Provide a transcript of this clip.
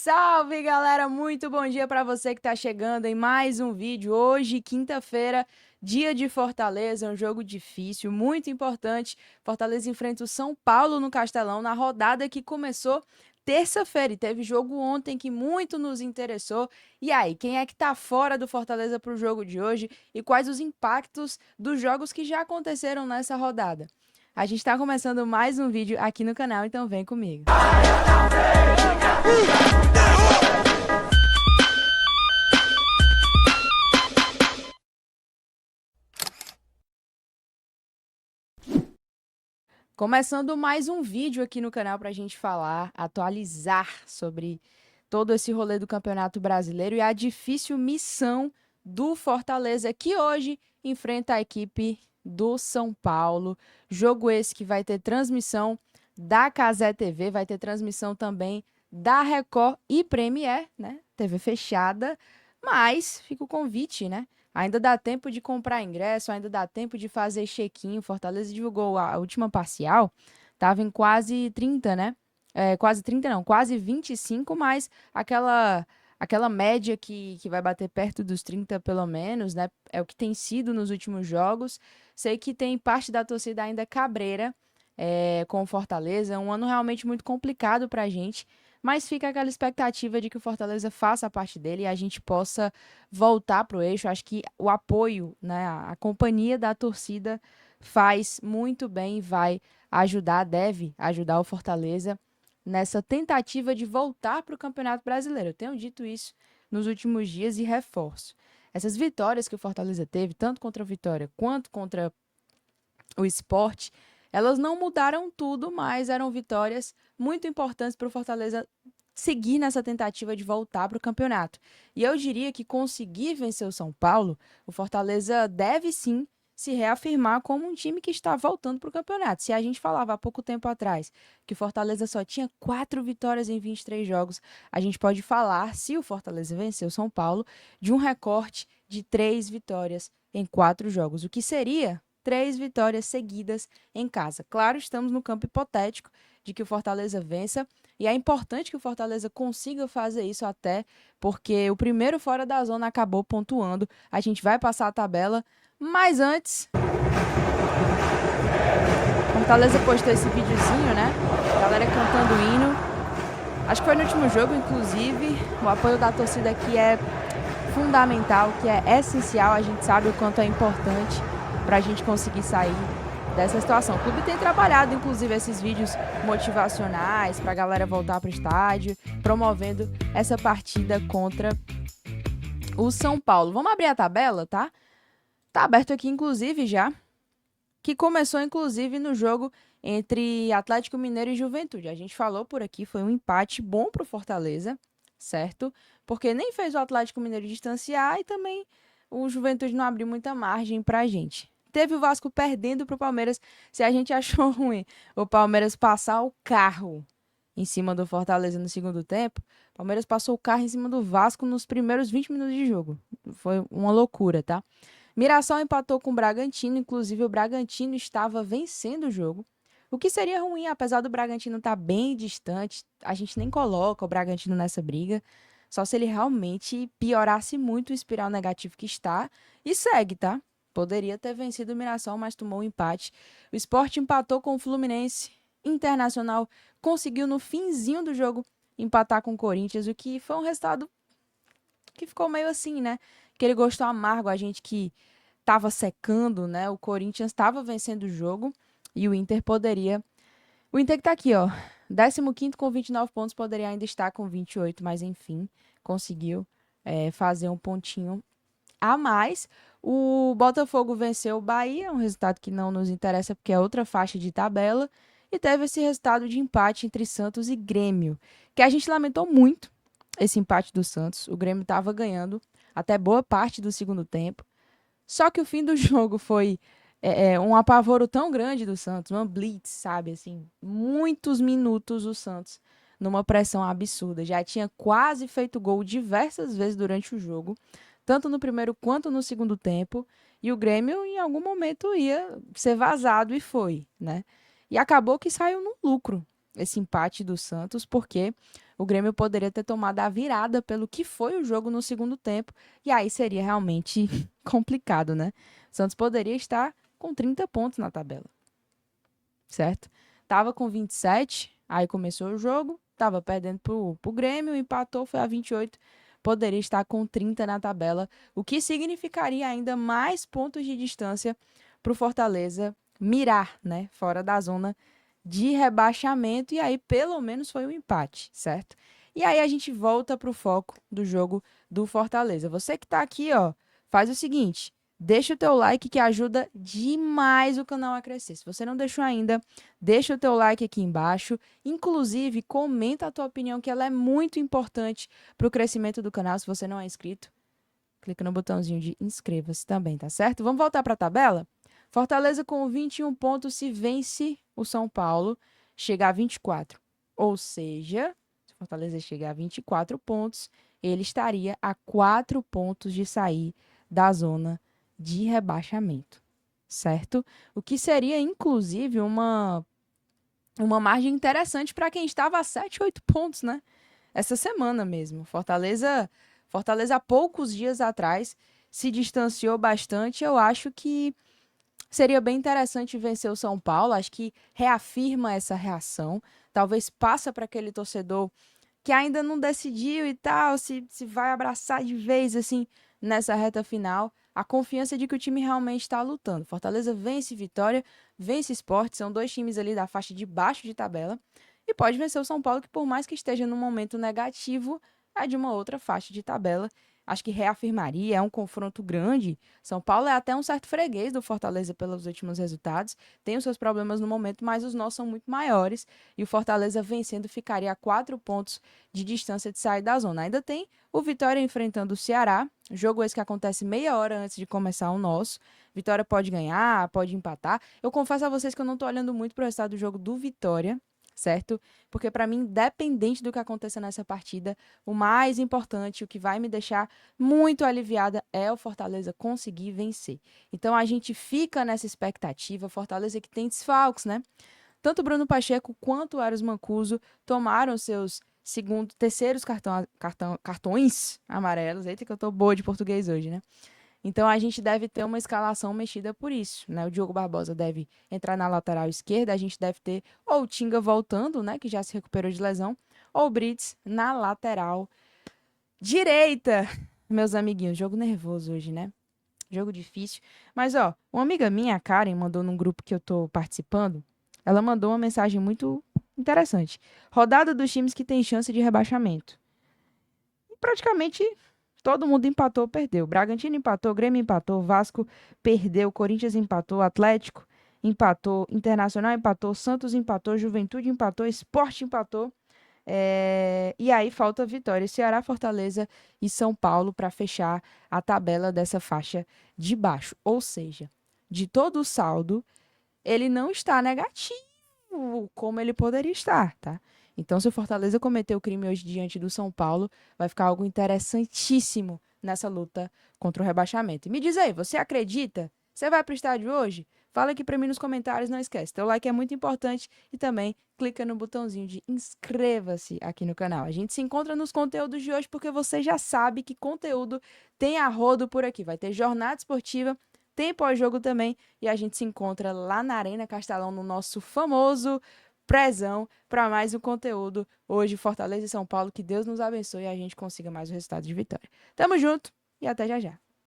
Salve, galera! Muito bom dia para você que está chegando em mais um vídeo. Hoje, quinta-feira, dia de Fortaleza, um jogo difícil, muito importante. Fortaleza enfrenta o São Paulo no Castelão na rodada que começou terça-feira e teve jogo ontem que muito nos interessou. E aí, quem é que tá fora do Fortaleza para o jogo de hoje e quais os impactos dos jogos que já aconteceram nessa rodada? A gente está começando mais um vídeo aqui no canal, então vem comigo. Começando mais um vídeo aqui no canal para a gente falar, atualizar sobre todo esse rolê do Campeonato Brasileiro e a difícil missão do Fortaleza, que hoje enfrenta a equipe do São Paulo. Jogo esse que vai ter transmissão da Cazé TV, vai ter transmissão também da Record e Premiere, né? TV fechada, mas fica o convite, né? Ainda dá tempo de comprar ingresso, ainda dá tempo de fazer check-in. Fortaleza divulgou a última parcial, tava em quase 30, né? Quase 30 não, quase 25, mas aquela média que vai bater perto dos 30 pelo menos, né? É o que tem sido nos últimos jogos. Sei que tem parte da torcida ainda cabreira com o Fortaleza, é um ano realmente muito complicado pra gente, mas fica aquela expectativa de que o Fortaleza faça a parte dele e a gente possa voltar pro eixo. Acho que o apoio, né, a companhia da torcida faz muito bem e vai ajudar, deve ajudar o Fortaleza nessa tentativa de voltar para o Campeonato Brasileiro. Eu tenho dito isso nos últimos dias e reforço. Essas vitórias que o Fortaleza teve, tanto contra o Vitória quanto contra o Sport, elas não mudaram tudo, mas eram vitórias muito importantes para o Fortaleza seguir nessa tentativa de voltar para o campeonato. E eu diria que conseguir vencer o São Paulo, o Fortaleza deve sim se reafirmar como um time que está voltando para o campeonato. Se a gente falava há pouco tempo atrás que o Fortaleza só tinha 4 vitórias em 23 jogos, a gente pode falar, se o Fortaleza vencer o São Paulo, de um recorte de 3 vitórias em 4 jogos, o que seria 3 vitórias seguidas em casa. Claro, estamos no campo hipotético de que o Fortaleza vença, e é importante que o Fortaleza consiga fazer isso até porque o primeiro fora da zona acabou pontuando. A gente vai passar a tabela, mas antes, Fortaleza postou esse videozinho, né? Galera cantando o hino. Acho que foi no último jogo, inclusive. O apoio da torcida aqui é fundamental, que é essencial. A gente sabe o quanto é importante para a gente conseguir sair dessa situação. O clube tem trabalhado, inclusive, esses vídeos motivacionais para a galera voltar para o estádio, promovendo essa partida contra o São Paulo. Vamos abrir a tabela, tá? Tá aberto aqui, inclusive, já, que começou, inclusive, no jogo entre Atlético Mineiro e Juventude. A gente falou por aqui, foi um empate bom para o Fortaleza, certo? Porque nem fez o Atlético Mineiro distanciar e também o Juventude não abriu muita margem para a gente. Teve o Vasco perdendo para o Palmeiras. Se a gente achou ruim o Palmeiras passar o carro em cima do Fortaleza no segundo tempo, o Palmeiras passou o carro em cima do Vasco nos primeiros 20 minutos de jogo. Foi uma loucura, tá? Mirassol empatou com o Bragantino, inclusive o Bragantino estava vencendo o jogo. O que seria ruim, apesar do Bragantino estar bem distante, a gente nem coloca o Bragantino nessa briga, só se ele realmente piorasse muito o espiral negativo que está e segue, tá? Poderia ter vencido o Mirassol, mas tomou um empate. O Sport empatou com o Fluminense. Internacional conseguiu no finzinho do jogo empatar com o Corinthians, o que foi um resultado que ficou meio assim, né? Aquele gosto amargo, a gente que estava secando, né? O Corinthians estava vencendo o jogo e o Inter poderia. O Inter que tá aqui, ó. 15º com 29 pontos, poderia ainda estar com 28, mas enfim, conseguiu fazer um pontinho a mais. O Botafogo venceu o Bahia, um resultado que não nos interessa porque é outra faixa de tabela. E teve esse resultado de empate entre Santos e Grêmio, que a gente lamentou muito esse empate do Santos. O Grêmio estava ganhando até boa parte do segundo tempo. Só que o fim do jogo foi um apavoro tão grande do Santos, uma blitz, sabe? Assim, muitos minutos o Santos numa pressão absurda. Já tinha quase feito gol diversas vezes durante o jogo, tanto no primeiro quanto no segundo tempo. E o Grêmio, em algum momento, ia ser vazado e foi, né? E acabou que saiu no lucro esse empate do Santos, porque o Grêmio poderia ter tomado a virada pelo que foi o jogo no segundo tempo, e aí seria realmente complicado, né? O Santos poderia estar com 30 pontos na tabela, certo? Tava com 27, aí começou o jogo, tava perdendo pro Grêmio, empatou, foi a 28, poderia estar com 30 na tabela, o que significaria ainda mais pontos de distância pro Fortaleza mirar, né? Fora da zona de rebaixamento, e aí pelo menos foi um empate, certo? E aí a gente volta pro foco do jogo do Fortaleza. Você que tá aqui, ó, faz o seguinte, deixa o teu like que ajuda demais o canal a crescer. Se você não deixou ainda, deixa o teu like aqui embaixo. Inclusive, comenta a tua opinião, que ela é muito importante para o crescimento do canal. Se você não é inscrito, clica no botãozinho de inscreva-se também, tá certo? Vamos voltar para a tabela? Fortaleza com 21 pontos, se vence o São Paulo, chega a 24. Ou seja, se Fortaleza chegar a 24 pontos, ele estaria a 4 pontos de sair da zona de rebaixamento, certo? O que seria, inclusive, uma margem interessante para quem estava a 7, 8 pontos, né? Essa semana mesmo. Fortaleza, há poucos dias atrás, se distanciou bastante. Eu acho que seria bem interessante vencer o São Paulo. Acho que reafirma essa reação. Talvez passa para aquele torcedor que ainda não decidiu e tal, se vai abraçar de vez assim nessa reta final, a confiança de que o time realmente está lutando. Fortaleza vence Vitória, vence Sport, são dois times ali da faixa de baixo de tabela, e pode vencer o São Paulo, que por mais que esteja num momento negativo, é de uma outra faixa de tabela. Acho que reafirmaria, é um confronto grande. São Paulo é até um certo freguês do Fortaleza pelos últimos resultados, tem os seus problemas no momento, mas os nossos são muito maiores, e o Fortaleza vencendo ficaria a 4 pontos de distância de sair da zona. Ainda tem o Vitória enfrentando o Ceará, jogo esse que acontece meia hora antes de começar o nosso. Vitória pode ganhar, pode empatar. Eu confesso a vocês que eu não estou olhando muito para o resultado do jogo do Vitória, certo? Porque para mim, independente do que aconteça nessa partida, o mais importante, o que vai me deixar muito aliviada é o Fortaleza conseguir vencer. Então a gente fica nessa expectativa, Fortaleza que tem desfalques, né? Tanto Bruno Pacheco quanto o Eros Mancuso tomaram seus terceiros cartões amarelos. Eita que eu tô boa de português hoje, né? Então a gente deve ter uma escalação mexida por isso, né? O Diogo Barbosa deve entrar na lateral esquerda, a gente deve ter ou o Tinga voltando, né, que já se recuperou de lesão, ou o Brits na lateral direita. Meus amiguinhos, jogo nervoso hoje, né? Jogo difícil. Mas ó, uma amiga minha, a Karen, mandou num grupo que eu tô participando, ela mandou uma mensagem muito interessante. Rodada dos times que tem chance de rebaixamento. E praticamente todo mundo empatou, perdeu. Bragantino empatou, Grêmio empatou, Vasco perdeu, Corinthians empatou, Atlético empatou, Internacional empatou, Santos empatou, Juventude empatou, Sport empatou. E aí falta Vitória, Ceará, Fortaleza e São Paulo para fechar a tabela dessa faixa de baixo. Ou seja, de todo o saldo, ele não está negativo como ele poderia estar, tá? Então, se o Fortaleza cometer o crime hoje diante do São Paulo, vai ficar algo interessantíssimo nessa luta contra o rebaixamento. E me diz aí, você acredita? Você vai para o estádio hoje? Fala aqui para mim nos comentários, não esquece. Teu like é muito importante e também clica no botãozinho de inscreva-se aqui no canal. A gente se encontra nos conteúdos de hoje porque você já sabe que conteúdo tem a rodo por aqui. Vai ter jornada esportiva, tem pós-jogo também e a gente se encontra lá na Arena Castelão no nosso famoso prezão para mais um conteúdo hoje Fortaleza e São Paulo. Que Deus nos abençoe e a gente consiga mais o resultado de vitória. Tamo junto e até já já.